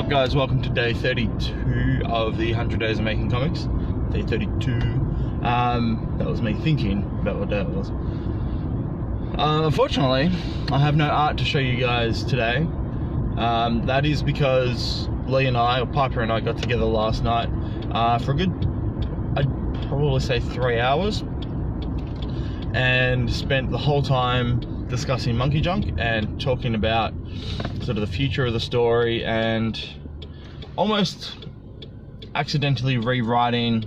up, guys? Welcome to day 32 of the 100 Days of Making Comics. Day 32. That was me thinking about what day it was. Unfortunately, I have no art to show you guys today. That is because Lee and I, or Piper and I, got together last night for a good, I'd probably say 3 hours, and spent the whole time discussing Monkey Junk and talking about sort of the future of the story, and almost accidentally rewriting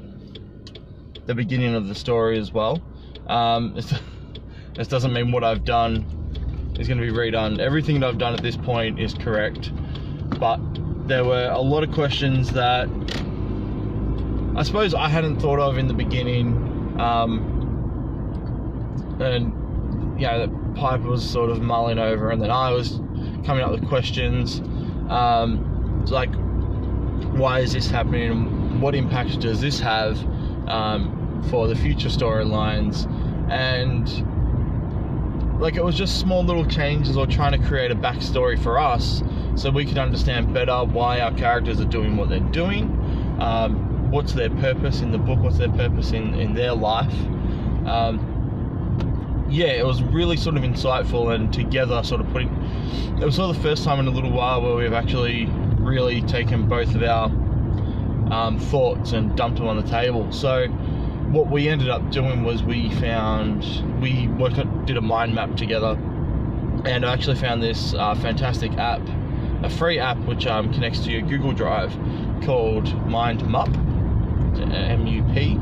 the beginning of the story as well. This doesn't mean what I've done is going to be redone. Everything that I've done at this point is correct, but there were a lot of questions that I suppose I hadn't thought of in the beginning, and yeah, that Piper was sort of mulling over, and then I was coming up with questions, like, why is this happening? What impact does this have for the future storylines? And like, it was just small little changes, or trying to create a backstory for us so we could understand better why our characters are doing what they're doing, what's their purpose in the book, what's their purpose in their life. Yeah, it was really sort of insightful, and together sort of putting, it was sort of the first time in a little while where we've actually really taken both of our thoughts and dumped them on the table. So what we ended up doing was we did a mind map together, and I actually found this fantastic app, a free app which connects to your Google Drive, called Mind Mup, M-U-P.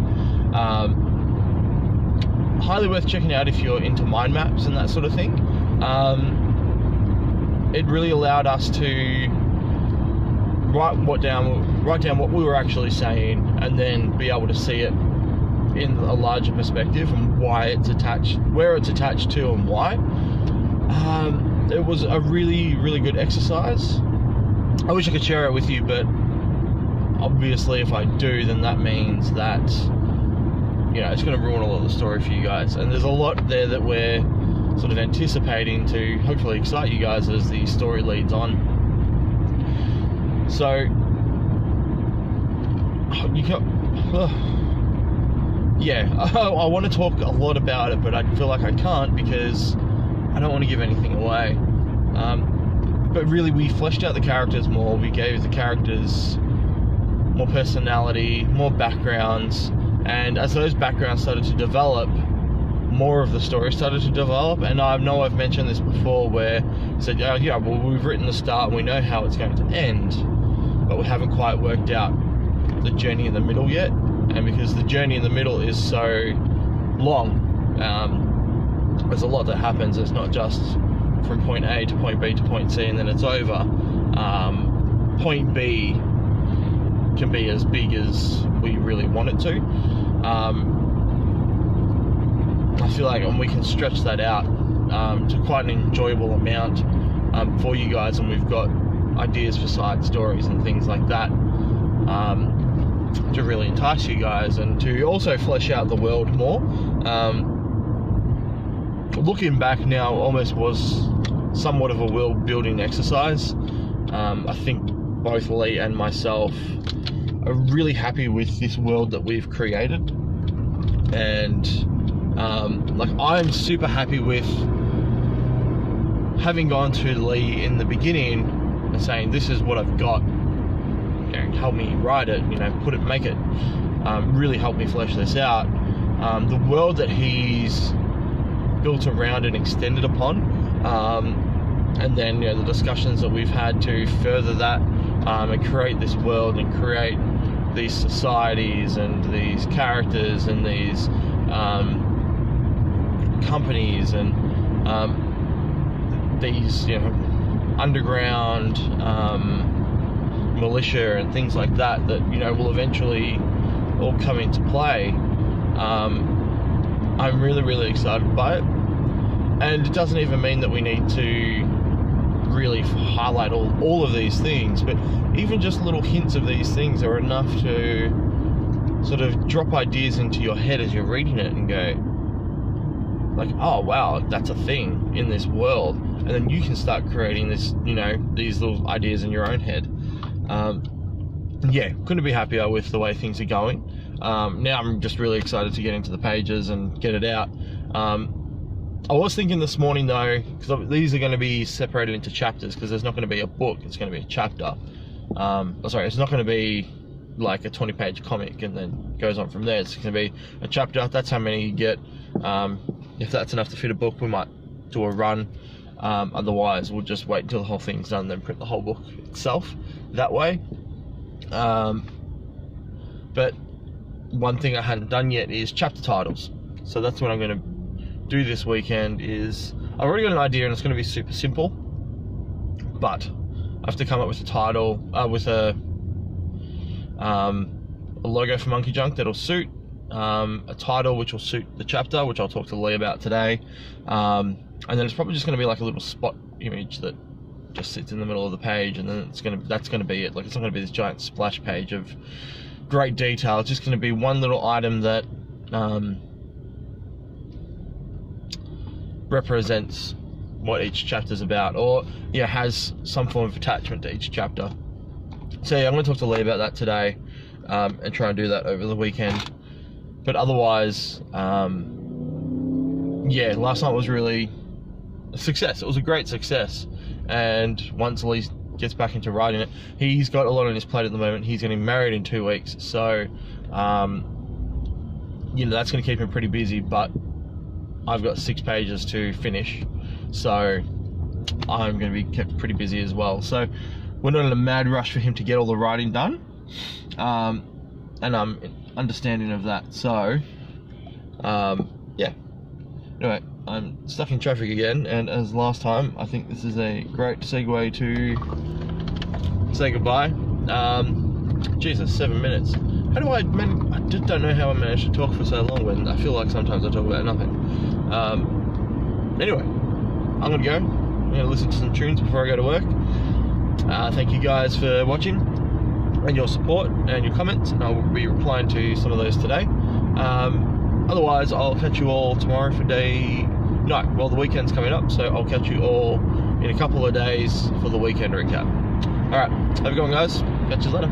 Highly worth checking out if you're into mind maps and that sort of thing. It really allowed us to write down what we were actually saying, and then be able to see it in a larger perspective, and why it's attached, where it's attached to, and why. It was a really, really good exercise. I wish I could share it with you, but obviously if I do, then that means that, you know, it's going to ruin a lot of the story for you guys. And there's a lot there that we're sort of anticipating to hopefully excite you guys as the story leads on. So you can, yeah, I want to talk a lot about it, but I feel like I can't because I don't want to give anything away. But really, we fleshed out the characters more. We gave the characters more personality, more backgrounds, and as those backgrounds started to develop, more of the story started to develop. And I know I've mentioned this before, where I said, yeah, well, we've written the start, and we know how it's going to end, but we haven't quite worked out the journey in the middle yet. And because the journey in the middle is so long, there's a lot that happens. It's not just from point A to point B to point C and then it's over. Point B can be as big as we really want it to. I feel like we can stretch that out to quite an enjoyable amount for you guys, and we've got ideas for side stories and things like that to really entice you guys, and to also flesh out the world more. Looking back now, almost was somewhat of a world building exercise. I think both Lee and myself are really happy with this world that we've created, and like, I'm super happy with having gone to Lee in the beginning and saying, this is what I've got, you know, help me write it, you know, make it, really help me flesh this out. The world that he's built around and extended upon, and then, you know, the discussions that we've had to further that, and create this world and create these societies and these characters and these companies and these, you know, underground militia and things like that, you know, will eventually all come into play. I'm really, really excited by it, and it doesn't even mean that we need to really highlight all of these things, but even just little hints of these things are enough to sort of drop ideas into your head as you're reading it and go, like, oh wow, that's a thing in this world, and then you can start creating this, you know, these little ideas in your own head. Yeah, couldn't be happier with the way things are going. Now I'm just really excited to get into the pages and get it out. I was thinking this morning though, because these are going to be separated into chapters, because there's not going to be a book, it's going to be a chapter. It's not going to be like a 20-page comic and then goes on from there. It's going to be a chapter. That's how many you get. If that's enough to fit a book, we might do a run. Otherwise, we'll just wait until the whole thing's done, then print the whole book itself that way. But one thing I hadn't done yet is chapter titles. So that's what I'm going to do this weekend. I've already got an idea, and it's going to be super simple, but I have to come up with a title, with a logo for Monkey Junk that'll suit, a title which will suit the chapter, which I'll talk to Lee about today, and then it's probably just going to be like a little spot image that just sits in the middle of the page, and then that's going to be it. Like, it's not going to be this giant splash page of great detail. It's just going to be one little item that represents what each chapter's about, or has some form of attachment to each chapter. So I'm going to talk to Lee about that today, and try and do that over the weekend. But otherwise, last night was really a success. It was a great success, and once Lee gets back into writing it, he's got a lot on his plate at the moment. He's getting married in 2 weeks, so that's going to keep him pretty busy, but I've got 6 pages to finish, so I'm going to be kept pretty busy as well. So we're not in a mad rush for him to get all the writing done, and I'm understanding of that. So anyway, I'm stuck in traffic again, and as last time, I think this is a great segue to say goodbye. Jesus, 7 minutes. How do I just don't know how I managed to talk for so long when I feel like sometimes I talk about nothing. Anyway, I'm gonna go. I'm gonna listen to some tunes before I go to work. Thank you guys for watching and your support and your comments, and I'll be replying to some of those today. Otherwise, I'll catch you all tomorrow for the weekend's coming up, so I'll catch you all in a couple of days for the weekend recap. Alright, have a good one, guys. Catch you later.